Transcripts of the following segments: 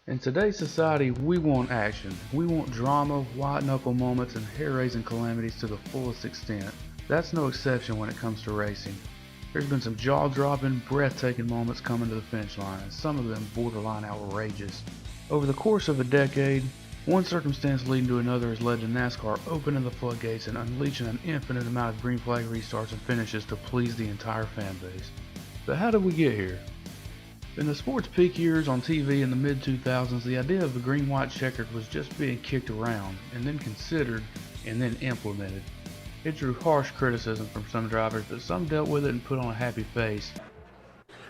In today's society, we want action. We want drama, white-knuckle moments, and hair-raising calamities to the fullest extent. That's no exception when it comes to racing. There's been some jaw-dropping, breathtaking moments coming to the finish line, and some of them borderline outrageous. Over the course of a decade, one circumstance leading to another has led to NASCAR opening the floodgates and unleashing an infinite amount of green flag restarts and finishes to please the entire fan base. But how did we get here? In the sport's peak years on TV in the mid-2000s, the idea of the green-white checkered was just being kicked around, and then considered, and then implemented. It drew harsh criticism from some drivers, but some dealt with it and put on a happy face.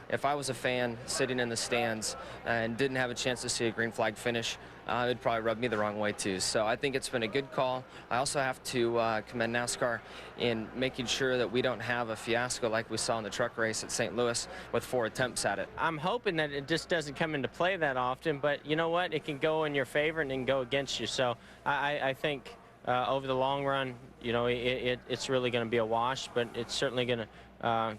If I was a fan sitting in the stands and didn't have a chance to see a green flag finish, it'd probably rub me the wrong way too. So I think it's been a good call. I also have to commend NASCAR in making sure that we don't have a fiasco like we saw in the truck race at St. Louis with 4 attempts at it. I'm hoping that it just doesn't come into play that often, but you know what? It can go in your favor and it can go against you. So I think over the long run, you know, it's really going to be a wash, but it's certainly going to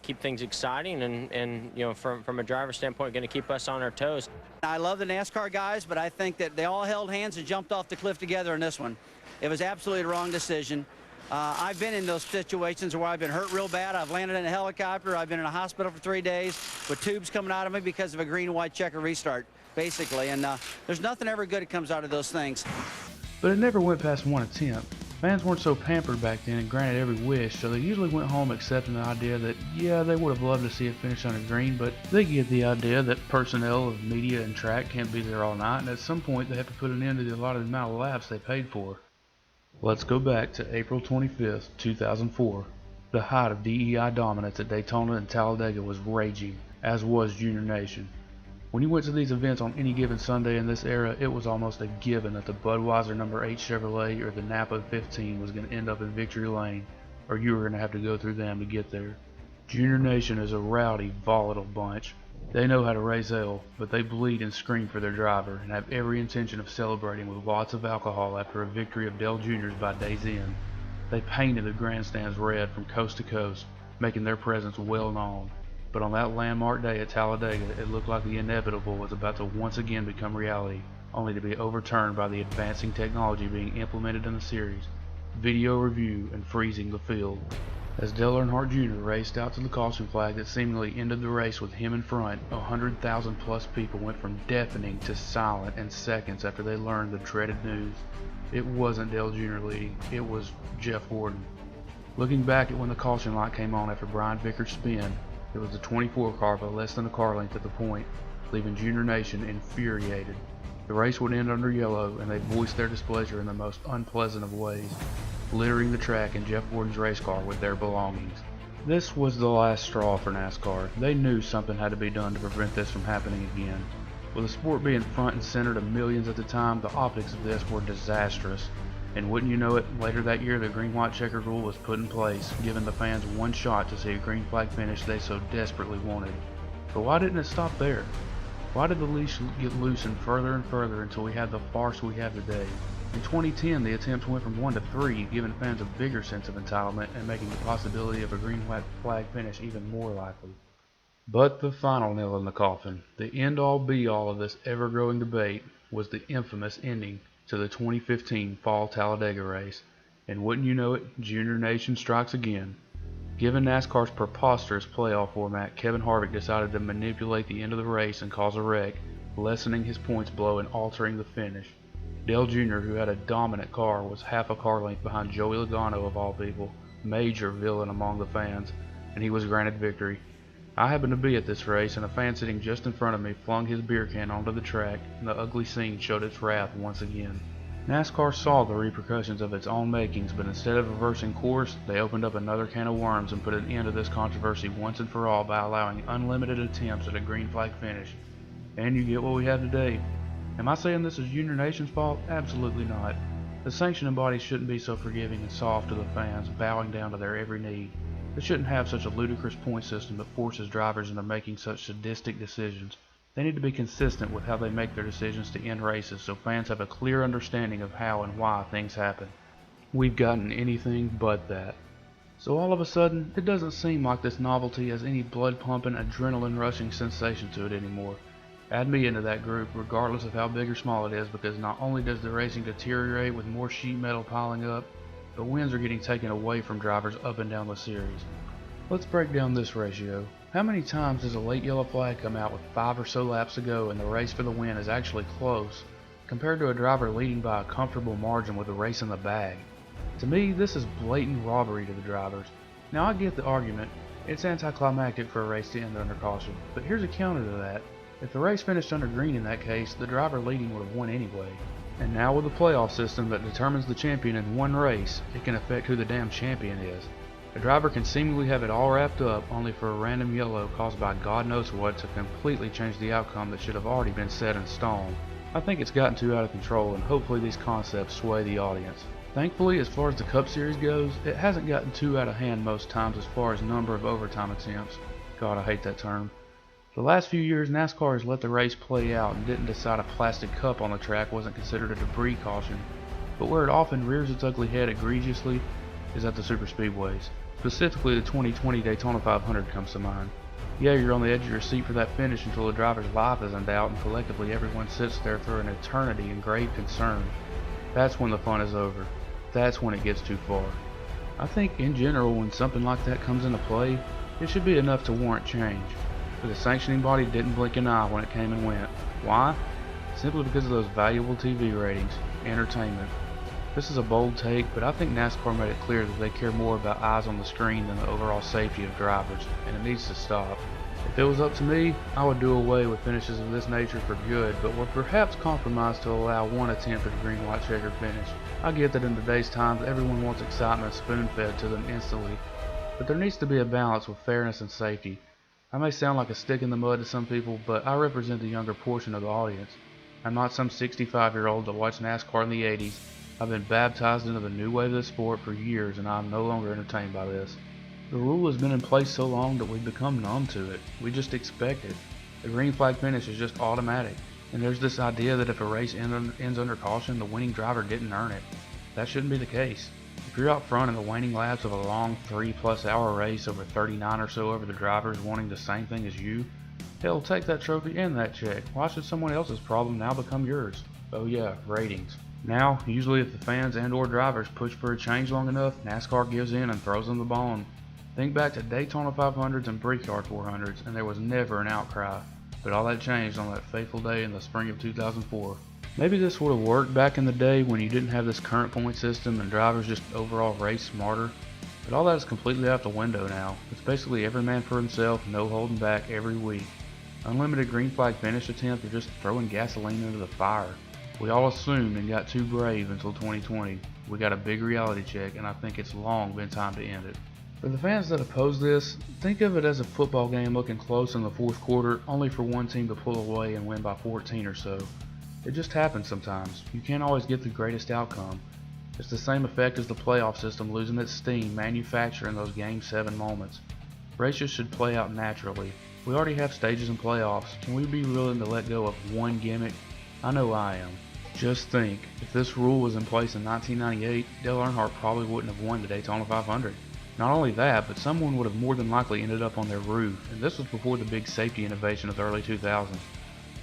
keep things exciting and you know, from a driver's standpoint, going to keep us on our toes. I love the NASCAR guys, but I think that they all held hands and jumped off the cliff together in this one. It was absolutely the wrong decision. I've been in those situations where I've been hurt real bad. I've landed in a helicopter. I've been in a hospital for 3 days with tubes coming out of me because of a green-white checker restart, basically. And there's nothing ever good that comes out of those things. But it never went past one attempt. Fans weren't so pampered back then and granted every wish, so they usually went home accepting the idea that, yeah, they would have loved to see it finish on a green, but they get the idea that personnel of media and track can't be there all night, and at some point they have to put an end to the allotted amount of laps they paid for. Let's go back to April 25th, 2004. The height of DEI dominance at Daytona and Talladega was raging, as was Junior Nation. When you went to these events on any given Sunday in this era, it was almost a given that the Budweiser No. 8 Chevrolet or the Napa 15 was going to end up in victory lane, or you were going to have to go through them to get there. Junior Nation is a rowdy, volatile bunch. They know how to raise hell, but they bleed and scream for their driver and have every intention of celebrating with lots of alcohol after a victory of Dale Jr.'s by day's end. They painted the grandstands red from coast to coast, making their presence well known. But on that landmark day at Talladega, it looked like the inevitable was about to once again become reality, only to be overturned by the advancing technology being implemented in the series, video review, and freezing the field. As Dale Earnhardt Jr. raced out to the caution flag that seemingly ended the race with him in front, 100,000 plus people went from deafening to silent in seconds after they learned the dreaded news. It wasn't Dale Jr. leading, it was Jeff Gordon. Looking back at when the caution light came on after Brian Vickers' spin, it was the 24 car by less than a car length at the point, leaving Junior Nation infuriated. The race would end under yellow, and they voiced their displeasure in the most unpleasant of ways, littering the track and Jeff Gordon's race car with their belongings. This was the last straw for NASCAR. They knew something had to be done to prevent this from happening again. With the sport being front and center to millions at the time, the optics of this were disastrous. And wouldn't you know it, later that year the green-white checkered rule was put in place, giving the fans one shot to see a green flag finish they so desperately wanted. But why didn't it stop there? Why did the leash get loosened further and further until we had the farce we have today? In 2010, the attempts went from 1 to 3, giving fans a bigger sense of entitlement and making the possibility of a green-white flag finish even more likely. But the final nail in the coffin, the end-all be-all of this ever-growing debate, was the infamous ending to the 2015 Fall Talladega race, and wouldn't you know it, Junior Nation strikes again. Given NASCAR's preposterous playoff format, Kevin Harvick decided to manipulate the end of the race and cause a wreck, lessening his points blow and altering the finish. Dale Jr., who had a dominant car, was half a car length behind Joey Logano of all people, major villain among the fans, and he was granted victory. I happened to be at this race, and a fan sitting just in front of me flung his beer can onto the track, and the ugly scene showed its wrath once again. NASCAR saw the repercussions of its own makings, but instead of reversing course, they opened up another can of worms and put an end to this controversy once and for all by allowing unlimited attempts at a green flag finish. And you get what we have today. Am I saying this is Junior Nation's fault? Absolutely not. The sanctioning bodies shouldn't be so forgiving and soft to the fans, bowing down to their every need. They shouldn't have such a ludicrous point system that forces drivers into making such sadistic decisions. They need to be consistent with how they make their decisions to end races so fans have a clear understanding of how and why things happen. We've gotten anything but that. So all of a sudden, it doesn't seem like this novelty has any blood-pumping, adrenaline-rushing sensation to it anymore. Add me into that group regardless of how big or small it is, because not only does the racing deteriorate with more sheet metal piling up, but wins are getting taken away from drivers up and down the series. Let's break down this ratio. How many times does a late yellow flag come out with 5 or so laps to go and the race for the win is actually close, compared to a driver leading by a comfortable margin with the race in the bag? To me, this is blatant robbery to the drivers. Now I get the argument, it's anticlimactic for a race to end under caution, but here's a counter to that. If the race finished under green in that case, the driver leading would have won anyway. And now with the playoff system that determines the champion in one race, it can affect who the damn champion is. A driver can seemingly have it all wrapped up only for a random yellow caused by God knows what to completely change the outcome that should have already been set in stone. I think it's gotten too out of control, and hopefully these concepts sway the audience. Thankfully, as far as the Cup Series goes, it hasn't gotten too out of hand most times as far as number of overtime attempts. God, I hate that term. The last few years, NASCAR has let the race play out and didn't decide a plastic cup on the track wasn't considered a debris caution. But where it often rears its ugly head egregiously is at the superspeedways. Specifically, the 2020 Daytona 500 comes to mind. Yeah, you're on the edge of your seat for that finish until the driver's life is in doubt, and collectively everyone sits there for an eternity in grave concern. That's when the fun is over. That's when it gets too far. I think in general, when something like that comes into play, it should be enough to warrant change. But the sanctioning body didn't blink an eye when it came and went. Why? Simply because of those valuable TV ratings, entertainment. This is a bold take, but I think NASCAR made it clear that they care more about eyes on the screen than the overall safety of drivers, and it needs to stop. If it was up to me, I would do away with finishes of this nature for good, but would perhaps compromise to allow one attempt at a green white checkered finish. I get that in today's times everyone wants excitement spoon-fed to them instantly, but there needs to be a balance with fairness and safety. I may sound like a stick in the mud to some people, but I represent the younger portion of the audience. I'm not some 65-year-old that watched NASCAR in the 80s. I've been baptized into the new wave of the sport for years, and I'm no longer entertained by this. The rule has been in place so long that we've become numb to it. We just expect it. The green flag finish is just automatic. And there's this idea that if a race ends under caution, the winning driver didn't earn it. That shouldn't be the case. If you're out front in the waning laps of a long 3+ hour race over 39 or so over the drivers wanting the same thing as you, hell, take that trophy and that check. Why should someone else's problem now become yours? Oh yeah, ratings. Now, usually if the fans and or drivers push for a change long enough, NASCAR gives in and throws them the bone. Think back to Daytona 500s and Brickyard 400s, and there was never an outcry. But all that changed on that fateful day in the spring of 2004. Maybe this would have worked back in the day when you didn't have this current point system and drivers just overall race smarter. But all that is completely out the window now. It's basically every man for himself, no holding back every week. Unlimited green flag finish attempts are just throwing gasoline into the fire. We all assumed and got too brave until 2020. We got a big reality check, and I think it's long been time to end it. For the fans that oppose this, think of it as a football game looking close in the fourth quarter, only for one team to pull away and win by 14 or so. It just happens sometimes. You can't always get the greatest outcome. It's the same effect as the playoff system losing its steam manufacturing those Game 7 moments. Races should play out naturally. We already have stages and playoffs. Can we be willing to let go of one gimmick? I know I am. Just think, if this rule was in place in 1998, Dale Earnhardt probably wouldn't have won the Daytona 500. Not only that, but someone would have more than likely ended up on their roof, and this was before the big safety innovation of the early 2000s.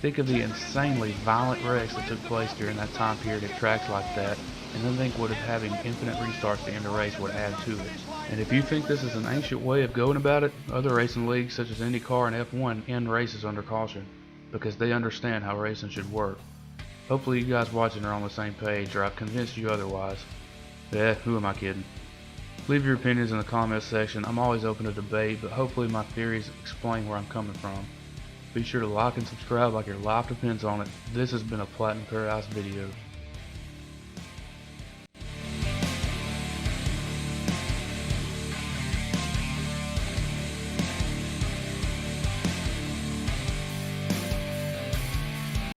Think of the insanely violent wrecks that took place during that time period at tracks like that, and then think what if having infinite restarts to end a race would add to it. And if you think this is an ancient way of going about it, other racing leagues such as IndyCar and F1 end races under caution, because they understand how racing should work. Hopefully you guys watching are on the same page, or I've convinced you otherwise. Who am I kidding? Leave your opinions in the comments section. I'm always open to debate, but hopefully my theories explain where I'm coming from. Be sure to like and subscribe like your life depends on it. This has been a Platinum Paradise video.